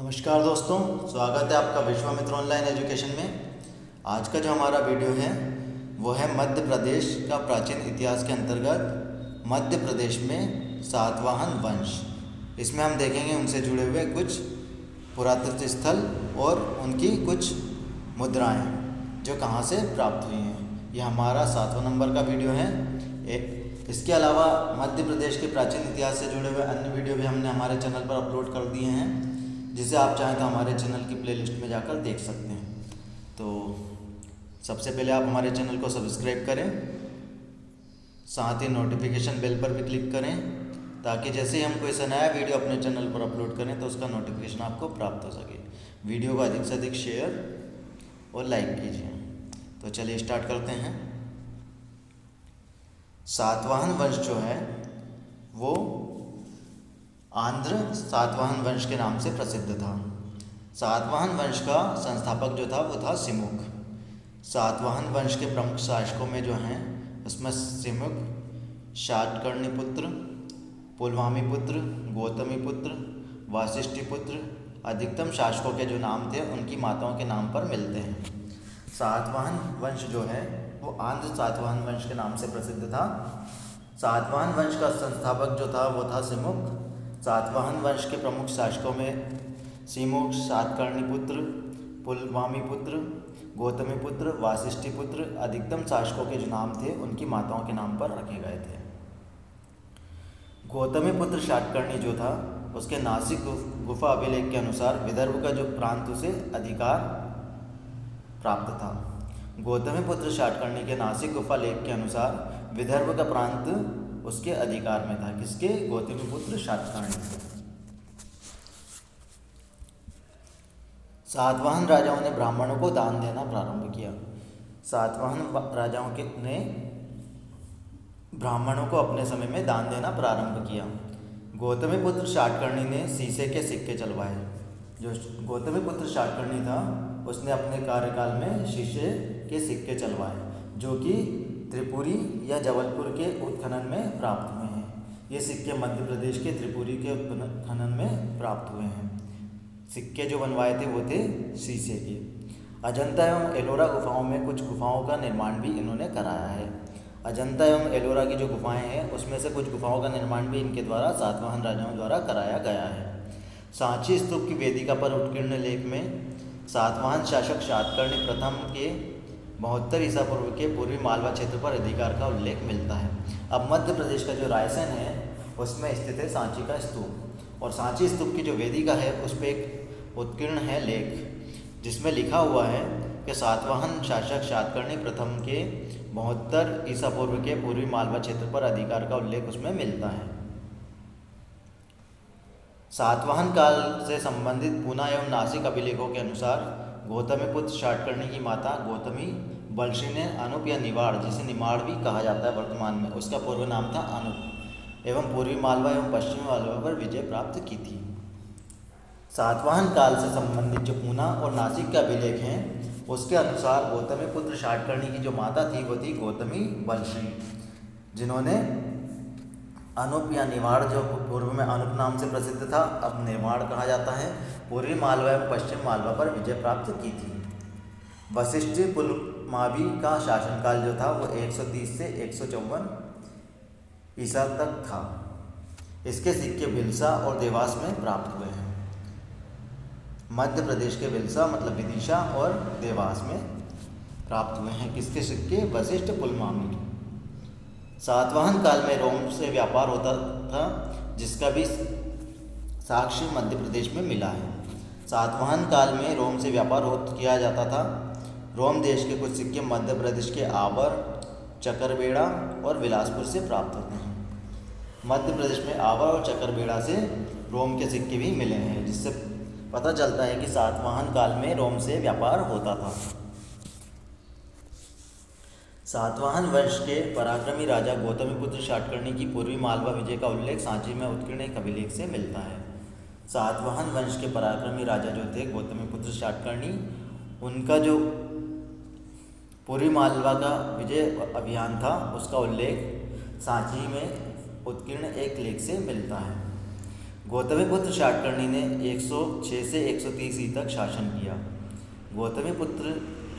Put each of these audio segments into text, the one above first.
नमस्कार दोस्तों, स्वागत है आपका विश्वामित्र ऑनलाइन एजुकेशन में। आज का जो हमारा वीडियो है वो है मध्य प्रदेश का प्राचीन इतिहास के अंतर्गत मध्य प्रदेश में सातवाहन वंश। इसमें हम देखेंगे उनसे जुड़े हुए कुछ पुरातत्व स्थल और उनकी कुछ मुद्राएं जो कहाँ से प्राप्त हुई हैं। यह हमारा 7वां नंबर का वीडियो है। इसके अलावा मध्य प्रदेश के प्राचीन इतिहास से जुड़े हुए अन्य वीडियो भी हमने हमारे चैनल पर अपलोड कर दिए हैं, जिसे आप चाहें तो हमारे चैनल की प्लेलिस्ट में जाकर देख सकते हैं। तो सबसे पहले आप हमारे चैनल को सब्सक्राइब करें, साथ ही नोटिफिकेशन बेल पर भी क्लिक करें, ताकि जैसे ही हम कोई सा नया वीडियो अपने चैनल पर अपलोड करें तो उसका नोटिफिकेशन आपको प्राप्त हो सके। वीडियो को अधिक से अधिक शेयर और लाइक कीजिए। तो चलिए स्टार्ट करते हैं। सातवाहन वंश जो है वो आंध्र सातवाहन वंश के नाम से प्रसिद्ध था। सातवाहन वंश का संस्थापक जो था वो था सिमुक। सातवाहन वंश के प्रमुख शासकों में जो हैं उसमें सिमुक, शातकर्णी पुत्र, पुलमावी पुत्र, गौतमी पुत्र, वाशिष्ठी पुत्र अधिकतम शासकों के जो नाम थे उनकी माताओं के नाम पर मिलते हैं। सातवाहन वंश जो है वो आंध्र सातवाहन वंश के नाम से प्रसिद्ध था। सातवाहन वंश का संस्थापक जो था वो था सिमुक। सातवाहन वंश के प्रमुख शासकों में सिमुक, शातकर्णी पुत्र, पुलमावी पुत्र, गौतमी पुत्र, वाशिष्ठी पुत्र अधिकतम शासकों के जो नाम थे उनकी माताओं के नाम पर रखे गए थे। गौतमी पुत्र शातकर्णी जो था उसके नासिक गुफा अभिलेख के अनुसार विदर्भ का जो प्रांत उसे अधिकार प्राप्त था। गौतमी पुत्र शातकर्णी के नासिक गुफा लेख के अनुसार विदर्भ का प्रांत उसके अधिकार में था। किसके? गौतमी पुत्र शातकर्णी के। सातवाहन राजाओं ने ब्राह्मणों को दान देना प्रारंभ किया। सातवाहन राजाओं ने ब्राह्मणों को अपने समय में दान देना प्रारंभ किया। गौतमी पुत्र शातकर्णी ने शीशे के सिक्के चलवाए। जो गौतमी पुत्र शातकर्णी था उसने अपने कार्यकाल में शीशे के सिक्के चलवाए, जो कि त्रिपुरी या जबलपुर के उत्खनन में प्राप्त हुए हैं। ये सिक्के मध्य प्रदेश के त्रिपुरी के उत्खनन में प्राप्त हुए हैं। सिक्के जो बनवाए थे वो थे शीशे के। अजंता एवं एलोरा गुफाओं में कुछ गुफाओं का निर्माण भी इन्होंने कराया है। अजंता एवं एलोरा की जो गुफाएं हैं उसमें से कुछ गुफाओं का निर्माण भी इनके द्वारा सातवाहन राजाओं द्वारा कराया गया है। सांची स्तूप की वेदिका पर उत्कीर्ण लेख में सातवाहन शासक शातकर्णी प्रथम के 72 ईसा पूर्व के पूर्वी मालवा क्षेत्र पर अधिकार का उल्लेख मिलता है। अब मध्य प्रदेश का जो रायसेन है उसमें स्थित है सांची का स्तूप, और सांची स्तूप की जो वेदिका है उस पर एक उत्कीर्ण है लेख, जिसमें लिखा हुआ है कि सातवाहन शासक शातकर्णी प्रथम के 72 ईसा पूर्व के पूर्वी मालवा क्षेत्र पर अधिकार का उल्लेख उसमें मिलता है। सातवाहन काल से संबंधित पूना एवं नासिक अभिलेखों के अनुसार गौतमी पुत्र शातकर्णी की माता गौतमी बलशी ने अनुप या निवाड़, जिसे निमाड़ भी कहा जाता है वर्तमान में, उसका पूर्व नाम था अनुप, एवं पूर्वी मालवा एवं पश्चिमी मालवा पर विजय प्राप्त की थी। सातवाहन काल से संबंधित जो पूना और नासिक के अभिलेख हैं उसके अनुसार गौतमी पुत्र शातकर्णी की जो माता थी वो थी गौतमी बलशी, जिन्होंने अनुप या निवाड़, जो पूर्व में अनुप नाम से प्रसिद्ध था अब निवाड़ कहा जाता है, पूर्वी मालवा एवं पश्चिम मालवा पर विजय प्राप्त की थी। वशिष्ठ पुलमावी का शासनकाल जो था वो 130 से 154 ईसा तक था। इसके सिक्के बिलसा और देवास में प्राप्त हुए हैं। मध्य प्रदेश के बिलसा मतलब विदिशा और देवास में प्राप्त हुए हैं। किसके सिक्के? वशिष्ठ पुलमावी। सातवाहन काल में रोम से व्यापार होता था, जिसका भी साक्ष्य मध्य प्रदेश में मिला है। सातवाहन काल में रोम से व्यापार किया जाता था। रोम देश के कुछ सिक्के मध्य प्रदेश के आवर, चकरबेड़ा और बिलासपुर से प्राप्त होते हैं। मध्य प्रदेश में आवर और चकरबेड़ा से रोम के सिक्के भी मिले हैं, जिससे पता चलता है कि सातवाहन काल में रोम से व्यापार होता था। सातवाहन वंश के पराक्रमी राजा गौतमी पुत्र शातकर्णी की पूर्वी मालवा विजय का उल्लेख सांची में उत्कीर्ण एक अभिलेख से मिलता है। सातवाहन वंश के पराक्रमी राजा जो थे गौतमी पुत्र शातकर्णी, उनका जो पूर्वी मालवा का विजय अभियान था उसका उल्लेख सांची में उत्कीर्ण एक लेख से मिलता है। गौतमीपुत्र शातकर्णी ने 106 से 130 ईस्वी तक शासन किया। गौतमीपुत्र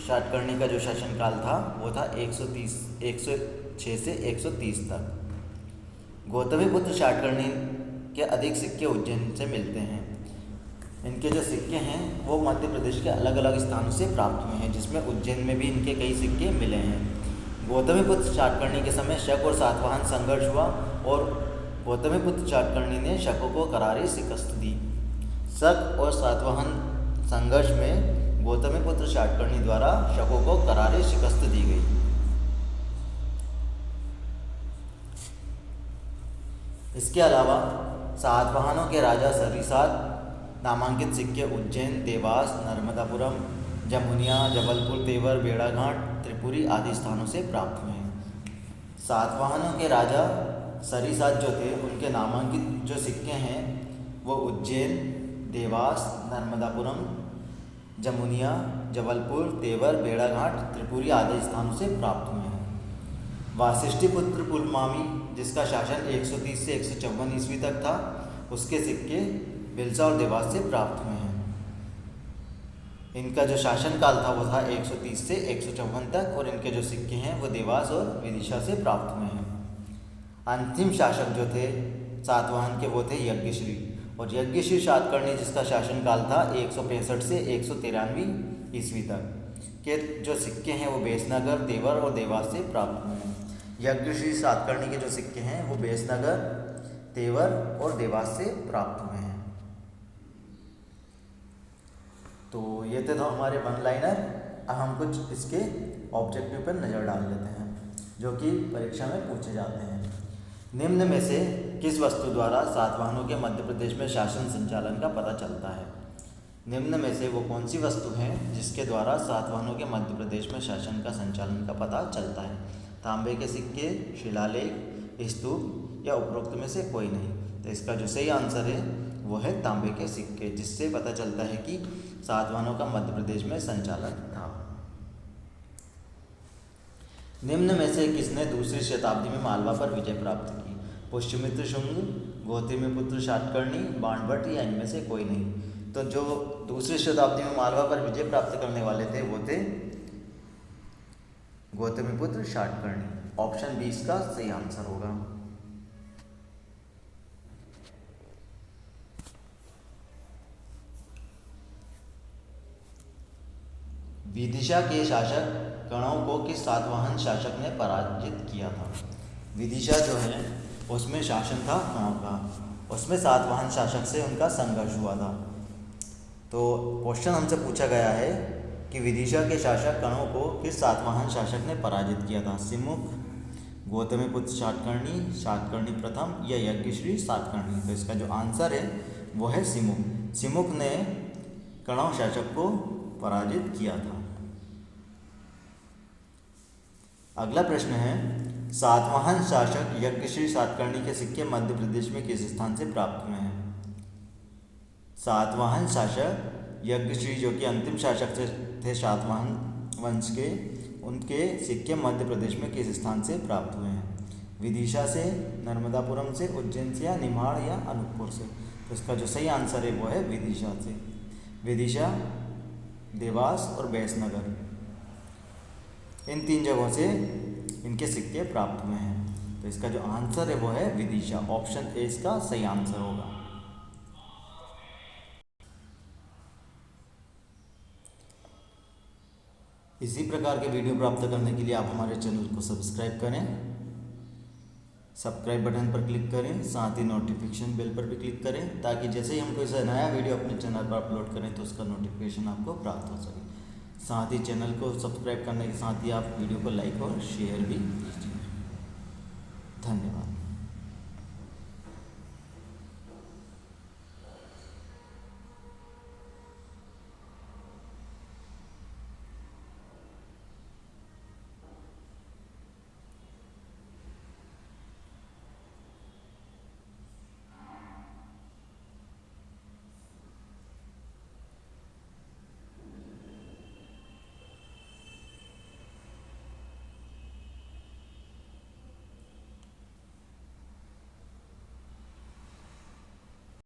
शातकर्णी का जो शासनकाल था वो था 106 से 130 तक। गौतमीपुत्र शातकर्णी के अधिक सिक्के उज्जैन से मिलते हैं। इनके जो सिक्के हैं वो मध्य प्रदेश के अलग अलग स्थानों से प्राप्त हुए हैं, जिसमें उज्जैन में भी इनके कई सिक्के मिले हैं। गौतमीपुत्र शातकर्णी के समय शक और सातवाहन संघर्ष हुआ और गौतमीपुत्र शातकर्णी ने शकों को करारी शिकस्त दी। शक और सातवाहन संघर्ष में गौतमीपुत्र शातकर्णी द्वारा शकों को करारी शिकस्त दी गई। इसके अलावा सातवाहनों के राजा सरीसात नामांकित सिक्के उज्जैन, देवास, नर्मदापुरम, जमुनिया, जबलपुर, तेवर, भेड़ाघाट, त्रिपुरी आदि स्थानों से प्राप्त हुए हैं। सातवाहनों के राजा सरीसात जो थे उनके नामांकित जो सिक्के हैं वो उज्जैन, देवास, नर्मदापुरम, जमुनिया, जबलपुर, तेवर, भेड़ाघाट, त्रिपुरी आदि स्थानों से प्राप्त हुए हैं। वासिष्ठीपुत्र पुलमावी जिसका शासन 130 से 154 ईस्वी तक था, उसके सिक्के बिलसा और देवास से प्राप्त हुए हैं। इनका जो शासनकाल था वो था 130 से 154 तक और इनके जो सिक्के हैं वो देवास और विदिशा से प्राप्त हुए हैं। अंतिम शासक जो थे सातवाहन के वो थे यज्ञश्री, और यज्ञश्री शातकर्णी जिसका शासनकाल था 165 से 193 ईस्वी तक के जो सिक्के हैं वो बेसनगर, तेवर और देवास से प्राप्त हुए हैं। यज्ञश्री शातकर्णी के जो सिक्के हैं वो बेसनगर, तेवर और देवास से प्राप्त हुए हैं। तो ये थे हमारे वन लाइनर। अब हम कुछ इसके ऑब्जेक्टिव पर नज़र डाल लेते हैं जो कि परीक्षा में पूछे जाते हैं। निम्न में से किस वस्तु द्वारा सातवाहनों के मध्य प्रदेश में शासन संचालन का पता चलता है? निम्न में से वो कौन सी वस्तु है जिसके द्वारा सातवाहनों के मध्य प्रदेश में शासन का संचालन का पता चलता है? तांबे के सिक्के, शिलालेख, स्तूप या उपरोक्त में से कोई नहीं। तो इसका जो सही आंसर है वो है तांबे के सिक्के, जिससे पता चलता है कि सातवाहनों का मध्य प्रदेश में संचालन था। निम्न में से किसने दूसरी शताब्दी में मालवा पर विजय प्राप्त की? पुष्यमित्र शुंग, गौतमीपुत्र शातकर्णी, बाणभट्ट या इनमें से कोई नहीं। तो जो दूसरी शताब्दी में मालवा पर विजय प्राप्त करने वाले थे वो थे गौतमीपुत्र शातकर्णी। ऑप्शन 20 का सही आंसर होगा। विदिशा के शासक कणव को किस सातवाहन शासक ने पराजित किया था? विदिशा जो है उसमें शासन था कणव का, उसमें सातवाहन शासक से उनका संघर्ष हुआ था। तो क्वेश्चन हमसे पूछा गया है कि विदिशा के शासक कणव को किस सातवाहन शासक ने पराजित किया था? सिमुक, गौतमीपुत्र शातकर्णी, शातकर्णी प्रथम या यज्ञश्री शातकर्णी। तो इसका जो आंसर है वो है सिमुक। सिमुक ने कणव शासक को पराजित किया था। अगला प्रश्न है, सातवाहन शासक यज्ञश्री शातकर्णी के सिक्के मध्य प्रदेश में किस स्थान से प्राप्त हुए हैं? सातवाहन शासक यज्ञश्री जो कि अंतिम शासक थे सातवाहन वंश के, उनके सिक्के मध्य प्रदेश में किस स्थान से प्राप्त हुए हैं? विदिशा से, नर्मदापुरम से, उज्जैन से या निमाड़ या अनूपपुर से। तो इसका जो सही आंसर है वो है विदिशा से। विदिशा, देवास और बैसनगर, इन 3 जगहों से इनके सिक्के प्राप्त हुए हैं। तो इसका जो आंसर है वो है विदिशा। ऑप्शन ए इसका सही आंसर होगा। इसी प्रकार के वीडियो प्राप्त करने के लिए आप हमारे चैनल को सब्सक्राइब करें, सब्सक्राइब बटन पर क्लिक करें, साथ ही नोटिफिकेशन बेल पर भी क्लिक करें, ताकि जैसे ही हम कोई नया वीडियो अपने चैनल पर अपलोड करें तो उसका नोटिफिकेशन आपको प्राप्त हो सके। साथ ही चैनल को सब्सक्राइब करने के साथ ही आप वीडियो को लाइक और शेयर भी कीजिए। धन्यवाद।